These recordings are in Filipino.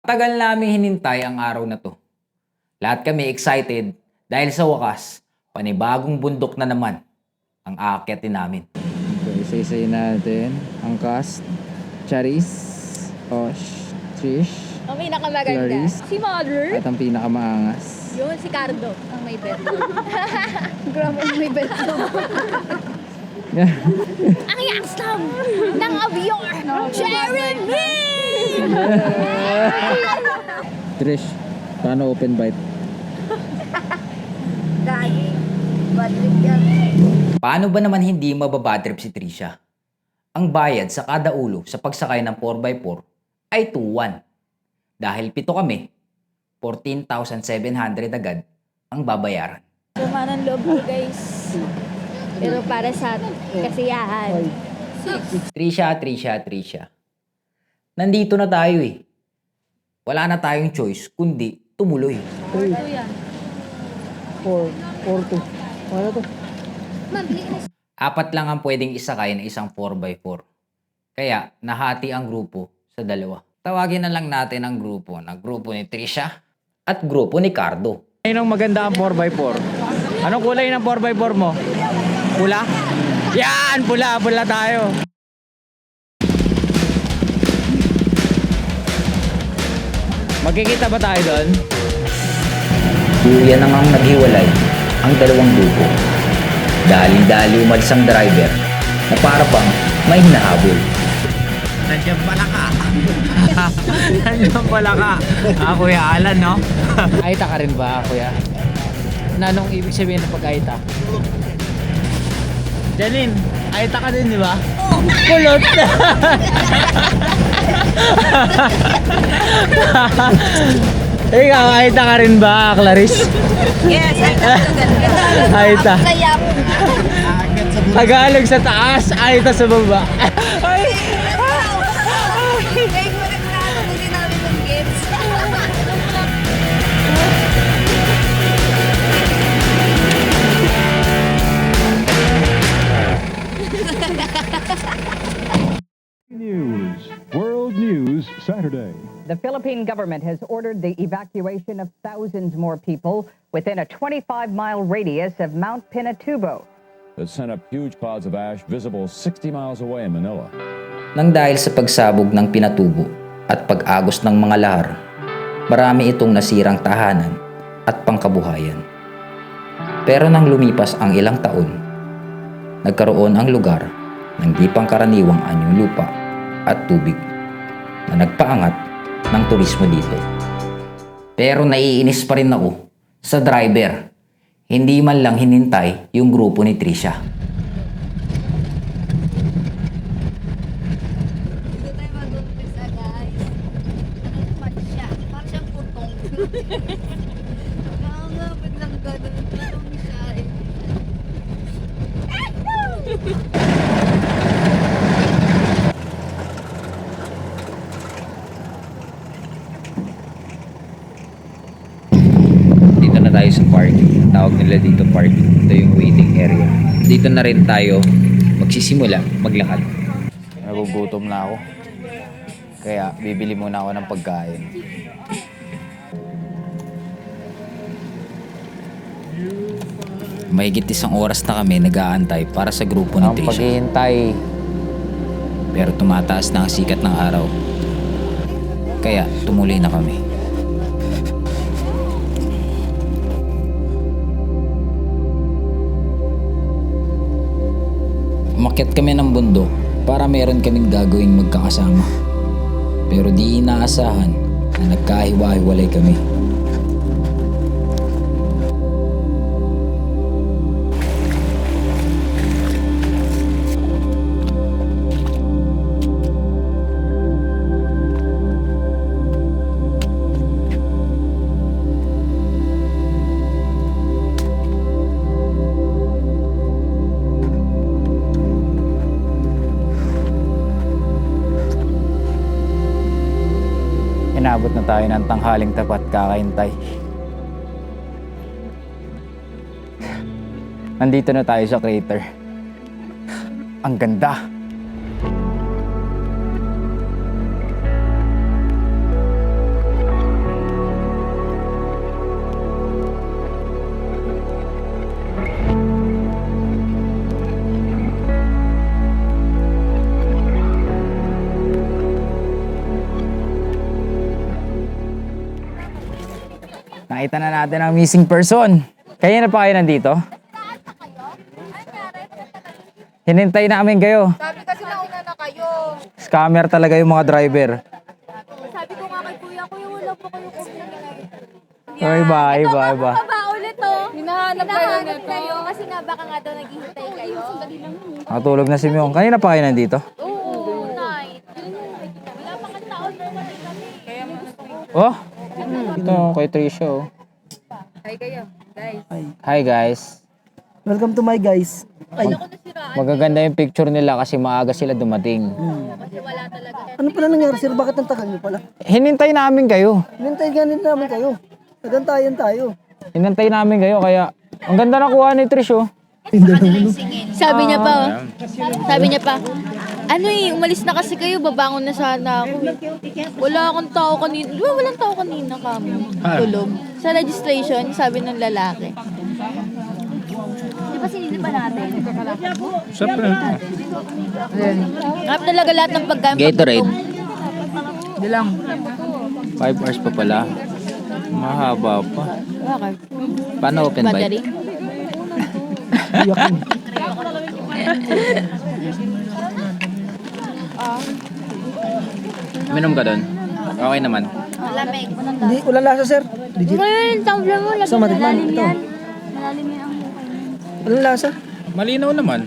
Tagal namin hinintay ang araw na to. Lahat kami excited dahil sa wakas, panibagong bundok na naman ang aakyatin namin. Okay, isa-isayin natin ang cast. Charis, Osh, Trish, Ang pinakamaganda. Clarice. Si Mother. at ang pinakamaangas. Yun, si Cardo. Ang may bedroom. Grabe ang may bedroom. Ang yaksam ng avior. Jeremy! Trish, paano open bite? Dagi. Badrip yan. Paano ba naman hindi mababadrip si Trisha? Ang bayad sa kada ulo sa pagsakay ng 4x4 ay 2,100. Dahil 7 kami, 14,700 agad ang babayaran. Sama ng loob ko, guys. Pero para sa kasiyahan. Trisha. Nandito na tayo eh. Wala na tayong choice kundi tumuloy. 4-2. Ano to? Apat lang ang pwedeng isakay na isang 4x4. Kaya nahati ang grupo sa dalawa. Tawagin na lang natin ang grupo na grupo ni Trisha at grupo ni Cardo. Ayun ang maganda ang 4x4. Anong kulay ng 4x4 mo? Pula? Yan! Pula! Pula tayo! Magkikita ba tayo doon? Duyan na ngang naghiwalay ang dalawang grupo. Dali-dali umalis ang driver na para bang may hinahabol. Nandiyan pala ka. Nandiyan pala ka. Kuya Alan, no? Aita ka rin ba, kuya? Anong ibig sabihin ng pag-aita? Janine, aita ka din, di ba? Oh. Kulot! Ikaw, aita ka rin ba, Clarice? Yes, Aita. Sayap. Tagalog sa taas, aita sa baba. Ay! Kaya ko nagkakaroon din namin ng gifts. News, World News, Saturday. The Philippine government has ordered the evacuation of thousands more people within a 25-mile radius of Mount Pinatubo. That sent up huge clouds of ash visible 60 miles away in Manila. Nang dahil sa pagsabog ng Pinatubo at pag-agos ng mga lahar, marami itong nasirang tahanan at pangkabuhayan. Pero nang lumipas ang ilang taon, nagkaroon ang lugar ng di pangkaraniwang anyong lupa at tubig na nagpaangat ng turismo dito. Pero naiinis pa rin ako sa driver. Hindi man lang hinintay yung grupo ni Trisha. Dito tayo mag-umpisa, guys. Ano naman siya? Parang siyang putong. Nga, biglang gano'n. Putong siya eh. Dito na tayo sa parking. Tawag nila dito parking. Ito yung waiting area. Dito na rin tayo magsisimula maglakad. Nagugutom na ako. Kaya bibili muna ako ng pagkain. Mahigit 1 oras na kami nag-aantay para sa grupo ni Ang Trisha. paghihintay. Pero tumataas na ang sikat ng araw. Kaya tumuloy na kami. Umakyat kami ng bundok para meron kaming gagawing magkakasama. Pero di inaasahan na nagkahiwa-hiwalay kami. inabot na tayo ng tanghaling tapat kakaintay. Nandito na tayo sa crater. Ang ganda. Nakita na natin ang missing person. Kaya na pa kayo nandito? Hinintay namin kayo. Sabi kasi nauna na kayo. Scammer talaga yung mga driver. Sabi ko nga kay kuya, kuya wala po kayo Ay, bye. Baba ulit oh. Hinahanap kayo kasi nga baka nga daw naghihintay kayo. Nakatulog na si Myong. Kanina pa kayo nandito? Oo, night. Wala pa kang taon na kami. Oh! Ito, kay Tricia oh. Hi kayo, guys. Hi guys. Welcome to my guys. Ay, Magaganda yung picture nila kasi maaga sila dumating. ano pala nangyari sir? Bakit ang tagal niyo pala? Hinintay namin kayo. Nintay ganin namin kayo. Nagantayan tayo. Hinintay namin kayo kaya ang ganda na kuha ni Trish oh. Sabi niya pa, ano umalis na kasi kayo, babangon na sana ako. Wala akong tao kanina. Di ba walang tao kanina kami? Tulog. Sa registration, sabi ng lalaki. Di ba sinili pa natin? Siyempre. Ngap talaga lahat ng pagkain. Gatorade. Hindi lang. 5 hours pa pala. Mahaba pa. Bakit? Paano open Battery? bike? Minom ka doon? Okay naman. Malamig. Hindi, walang lasa sir. Legit. Ngayon, tumbler mo. Sa matikman. Ito. Malalim yan ang mukha niya. Walang lasa. Malinaw naman.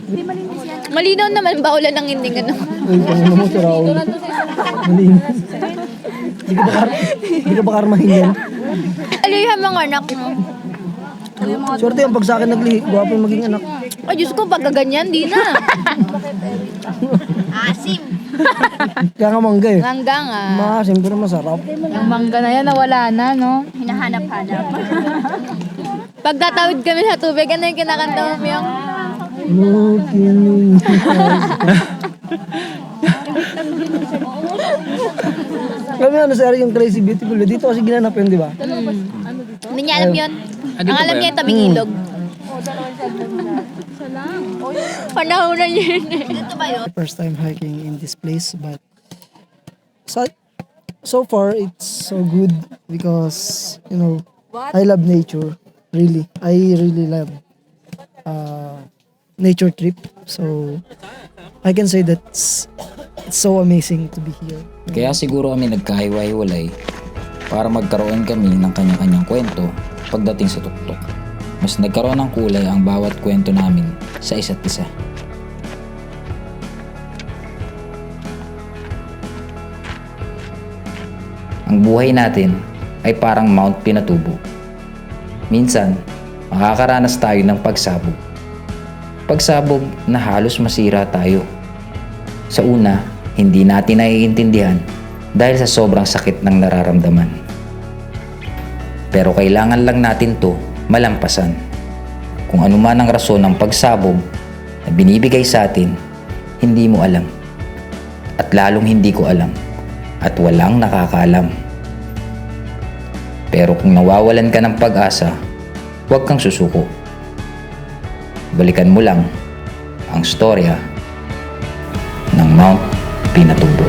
Malinaw naman ba ulan ng hindi ano? Ay, ano mo si Raul. Malinis. Hindi ka ba karmahin yan? Alihan mga anak mo. Swerte yung pag sa akin naglihi. Gwapo yung maging anak. Ay, Diyos ko, pagka ganyan, di na. Asim. Kaya nga mangga eh. Hanggang Maasim pero masarap. Ang mangga na yan, nawala na, no? Hinahanap-hanap. Pag tatawid kami sa tubig, ano yung kinakanta mo, Miyong? Looking Alam mo ano sir, yung Crazy Beautiful. Dito kasi ginanap yun, di ba? Hindi niya alam yun. Ang alam niya yung tabing ilog. Panahonan niya yun eh. Dito ba yun? First time hiking in this place, but so far it's so good because I love nature. Really, I really love nature trip. So I can say that it's so amazing to be here. Kaya siguro kami nagkahiwa-hiwalay para magkaroon kami ng kanya-kanyang kwento pagdating sa tuktok. Mas nagkaroon ng kulay ang bawat kwento namin sa isa't isa. Ang buhay natin ay parang Mount Pinatubo. Minsan, makakaranas tayo ng pagsabog. Pagsabog na halos masira tayo. Sa una, hindi natin naiintindihan dahil sa sobrang sakit ng nararamdaman. Pero kailangan lang natin to malampasan. Kung ano man ang rason ng pagsabog na binibigay sa atin, hindi mo alam. At lalong hindi ko alam. At walang nakakaalam. Pero kung nawawalan ka ng pag-asa, huwag kang susuko. Balikan mo lang ang storya ng Mount Pinatubo.